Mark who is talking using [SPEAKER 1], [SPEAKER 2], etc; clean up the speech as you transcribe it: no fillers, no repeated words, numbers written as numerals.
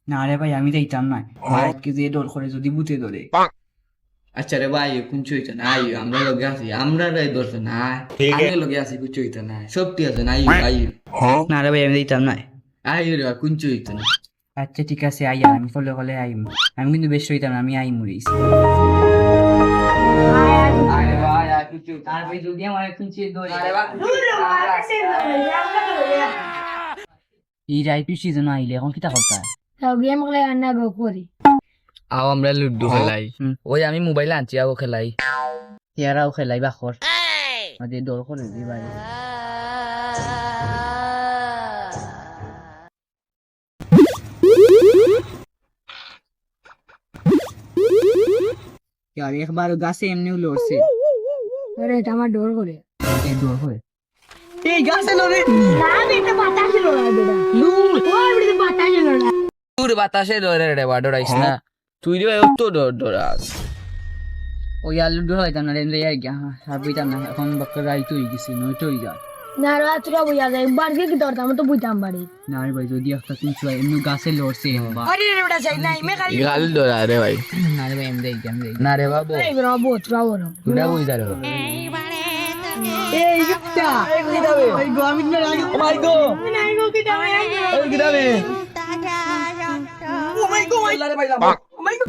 [SPEAKER 1] না রে ভাই আমি যাইতাম না আজকে যে ডর করে যদি বুতে ধরে।
[SPEAKER 2] আচ্ছা রে ভাই কুঞ্চ হইতো না আইও আমরা লগে আছি আমরা রে ধরছে না আগে লগে আছি কুঞ্চ হইতো না সব ঠিক আছে না আইও আইও
[SPEAKER 1] না রে ভাই আমি যাইতাম না।
[SPEAKER 2] আইও রে কুঞ্চ হইতো না।
[SPEAKER 1] আচ্ছা ঠিক আছে আইয়া আমি ফলো করলে আইম, আমি কিন্তু বেশ হইতাম না, আমি আই মরিস।
[SPEAKER 2] আরে ভাই আর কুঞ্চ
[SPEAKER 1] আর ভাই যদি আমার এখন চেয়ে ধরে এই রাইপি সিজন আইলে এখন কিটা করতে হয়?
[SPEAKER 3] গেম খেলে আন্না গো করি
[SPEAKER 2] আও আমরা লুডু খেলাই ওই আমি মোবাইল আনছি আও খেলাই
[SPEAKER 1] ইয়ারাও খেলাই বাখর আমাদের ডর করে দি ভাই। यार एक बार गाছে এমনি লড়ছে
[SPEAKER 3] আরে এটা আমার ডর করে
[SPEAKER 1] এই ডর করে এই গাছে লড়ে
[SPEAKER 3] না এটা বাতাসে লড়া বেটা ওই এটা বাতাসে লড়া
[SPEAKER 2] তোর বাতাসে ধরে রে বাডরাইস না তুই রে তো ডরাস
[SPEAKER 1] ওই আলু ডর হইতাম না রে গিয়া আর বইতাম না এখন বক্কর রাই তুই গেছি নই তুই যা
[SPEAKER 3] না রাত্রে বইয়া যায় একবার কি ধরতাম তো বুইতাম বাড়ি
[SPEAKER 1] না রে ভাই যদি একটা কিছু এমনি গাছে লড়ছে
[SPEAKER 3] আরে রে বেটা চাই নাই মে খালি
[SPEAKER 2] গাল ধরা রে ভাই
[SPEAKER 1] না রে ভাই এমনি যাই
[SPEAKER 2] না রে বাবু
[SPEAKER 3] এই রবো ত্রাবো
[SPEAKER 2] তুইটা কই যা রে
[SPEAKER 3] এই যুক্তা
[SPEAKER 1] ওই গো আমি না রাগ
[SPEAKER 2] ও মাই গো
[SPEAKER 3] নাই গো কি দাও
[SPEAKER 2] ওই কি দাবে
[SPEAKER 3] ও মাই গো
[SPEAKER 2] ও মাই গো